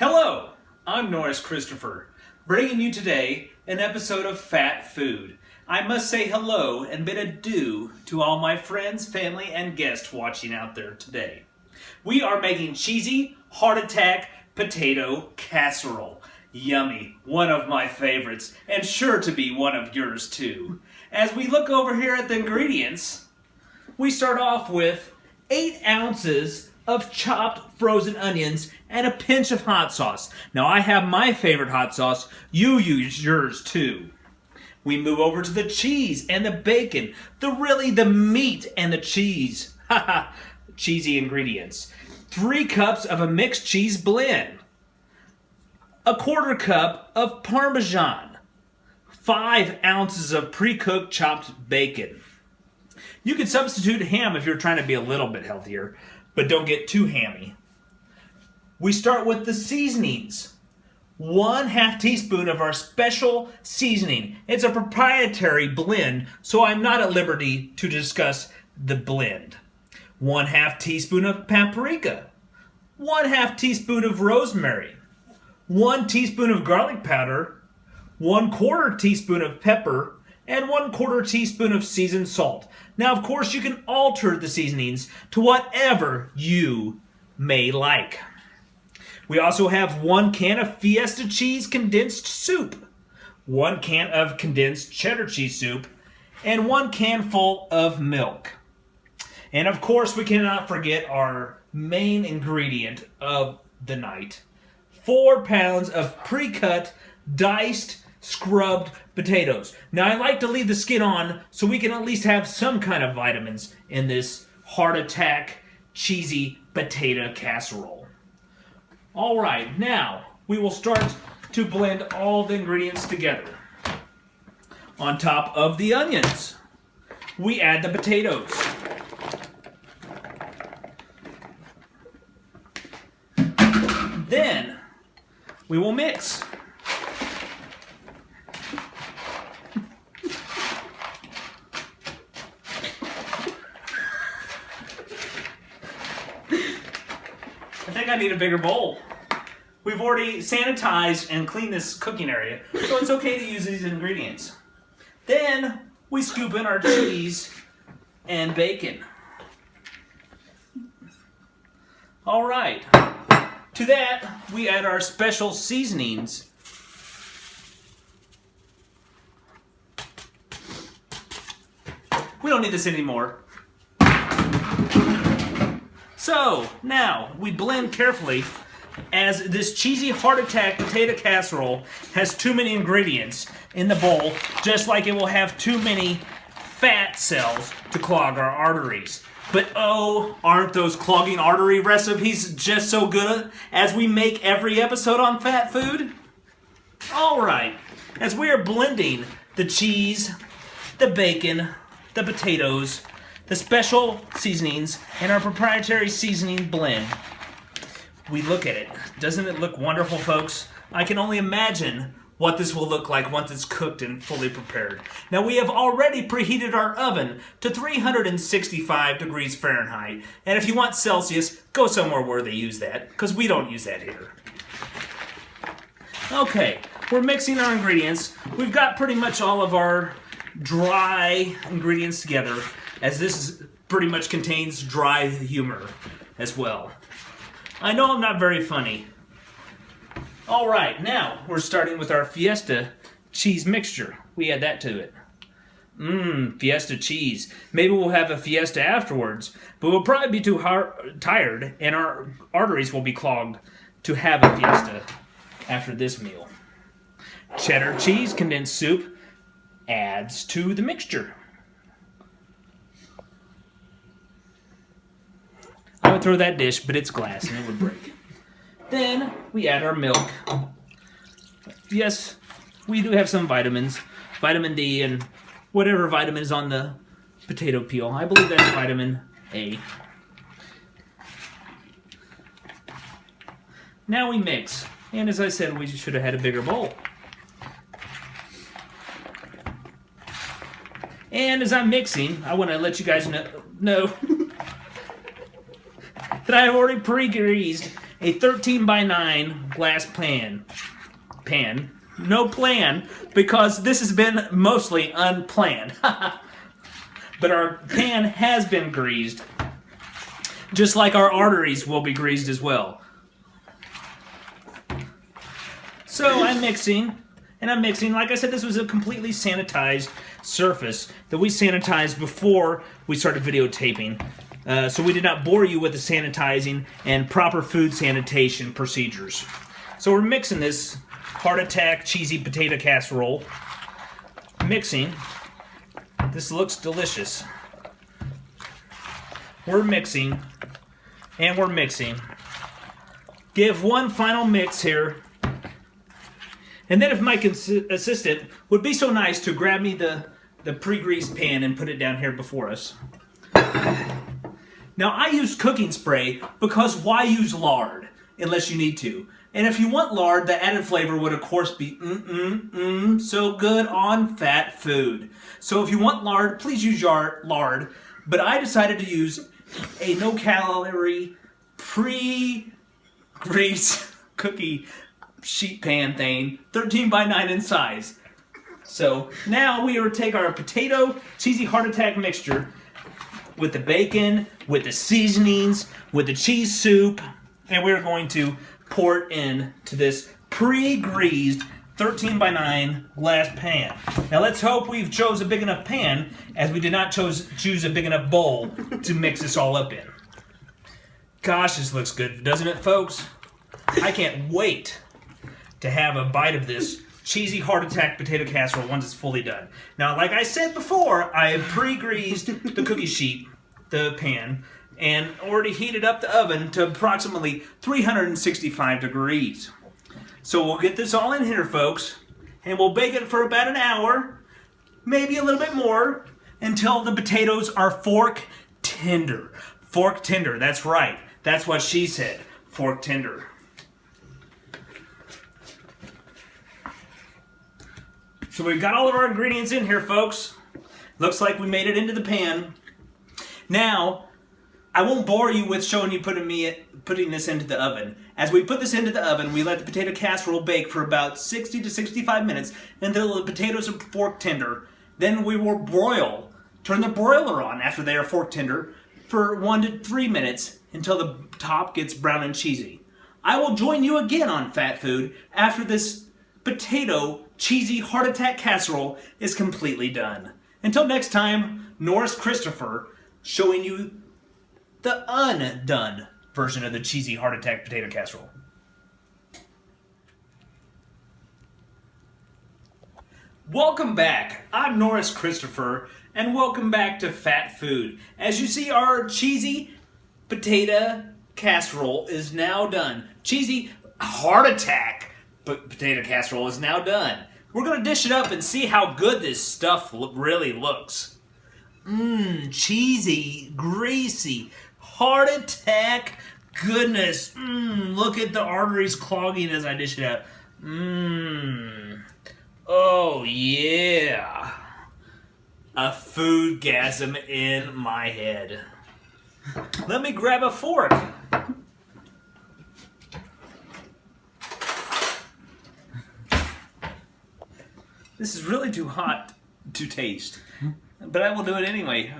Hello, I'm Norris Christopher, bringing you today an episode of Fat Food. I must say hello and bid adieu to all my friends, family, and guests watching out there today. We are making cheesy, heart attack, potato casserole. Yummy, one of my favorites, and sure to be one of yours too. As we look over here at the ingredients, we start off with 8 ounces of chopped frozen onions and a pinch of hot sauce. Now I have my favorite hot sauce, you use yours too. We move over to the cheese and the bacon, the meat and the cheese. Haha, cheesy ingredients. 3 cups of a mixed cheese blend. A 1/4 cup of Parmesan. 5 ounces of pre-cooked chopped bacon. You can substitute ham if you're trying to be a little bit healthier, but don't get too hammy. We start with the seasonings. 1/2 teaspoon of our special seasoning. It's a proprietary blend, so I'm not at liberty to discuss the blend. 1/2 teaspoon of paprika. 1/2 teaspoon of rosemary. 1 teaspoon of garlic powder. 1/4 teaspoon of pepper. And 1/4 teaspoon of seasoned salt. Now, of course, you can alter the seasonings to whatever you may like. We also have 1 can of Fiesta cheese condensed soup, 1 can of condensed cheddar cheese soup, and 1 can full of milk. And of course, we cannot forget our main ingredient of the night, 4 pounds of pre-cut, diced, scrubbed potatoes. Now I like to leave the skin on so we can at least have some kind of vitamins in this heart attack cheesy potato casserole. Alright, now we will start to blend all the ingredients together. On top of the onions, we add the potatoes. Then we will mix. I think I need a bigger bowl. We've already sanitized and cleaned this cooking area, so it's okay to use these ingredients. Then we scoop in our cheese and bacon. All right. To that, we add our special seasonings. We don't need this anymore. So, now, we blend carefully as this cheesy heart attack potato casserole has too many ingredients in the bowl, just like it will have too many fat cells to clog our arteries. But oh, aren't those clogging artery recipes just so good as we make every episode on Fat Food? Alright, as we are blending the cheese, the bacon, the potatoes, the special seasonings, and our proprietary seasoning blend, we look at it. Doesn't it look wonderful, folks? I can only imagine what this will look like once it's cooked and fully prepared. Now, we have already preheated our oven to 365 degrees Fahrenheit. And if you want Celsius, go somewhere where they use that, because we don't use that here. Okay, we're mixing our ingredients. We've got pretty much all of our dry ingredients together, as this pretty much contains dry humor as well. I know I'm not very funny. Alright, now we're starting with our Fiesta cheese mixture. We add that to it. Fiesta cheese. Maybe we'll have a Fiesta afterwards, but we'll probably be too tired and our arteries will be clogged to have a Fiesta after this meal. Cheddar cheese condensed soup adds to the mixture. I would throw that dish, but it's glass and it would break. Then we add our milk. Yes, we do have some vitamins. Vitamin D and whatever vitamin is on the potato peel. I believe that's vitamin A. Now we mix. And as I said, we should have had a bigger bowl. And as I'm mixing, I want to let you guys know that I have already pre-greased a 13 by 9 glass pan. No plan, because this has been mostly unplanned. But our pan has been greased, just like our arteries will be greased as well. So I'm mixing, and I'm mixing. Like I said, this was a completely sanitized surface that we sanitized before we started videotaping. So we did not bore you with the sanitizing and proper food sanitation procedures. So we're mixing this heart attack cheesy potato casserole. Mixing. This looks delicious. We're mixing, and we're mixing. Give one final mix here. And then if my assistant would be so nice to grab me the pre-greased pan and put it down here before us. Now I use cooking spray because why use lard unless you need to? And if you want lard, the added flavor would of course be so good on fat food. So if you want lard, please use your lard. But I decided to use a no-calorie pre-grease cookie sheet pan thing, 13 by 9 in size. So now we will take our potato cheesy heart attack mixture with the bacon, with the seasonings, with the cheese soup, and we're going to pour it into this pre-greased 13 by 9 glass pan. Now let's hope we've chose a big enough pan, as we did not choose a big enough bowl to mix this all up in. Gosh, this looks good, doesn't it, folks? I can't wait to have a bite of this cheesy heart attack potato casserole once it's fully done. Now, like I said before, I have pre-greased the cookie sheet, the pan, and already heated up the oven to approximately 365 degrees. So we'll get this all in here, folks, and we'll bake it for about an hour, maybe a little bit more, until the potatoes are fork tender. Fork tender, that's right. That's what she said, fork tender. So we've got all of our ingredients in here, folks. Looks like we made it into the pan. Now, I won't bore you with showing you putting this into the oven. As we put this into the oven, we let the potato casserole bake for about 60 to 65 minutes until the potatoes are fork tender. Then we will turn the broiler on after they are fork tender for 1 to 3 minutes until the top gets brown and cheesy. I will join you again on Fat Food after this potato cheesy heart attack casserole is completely done. Until next time, Norris Christopher showing you the undone version of the cheesy heart attack potato casserole. Welcome back. I'm Norris Christopher, and welcome back to Fat Food. As you see, our cheesy potato casserole is now done. Cheesy heart attack potato casserole is now done. We're going to dish it up and see how good this stuff really looks. Cheesy, greasy, heart attack goodness. Look at the arteries clogging as I dish it out. Oh yeah. A foodgasm in my head. Let me grab a fork. This is really too hot to taste, but I will do it anyway.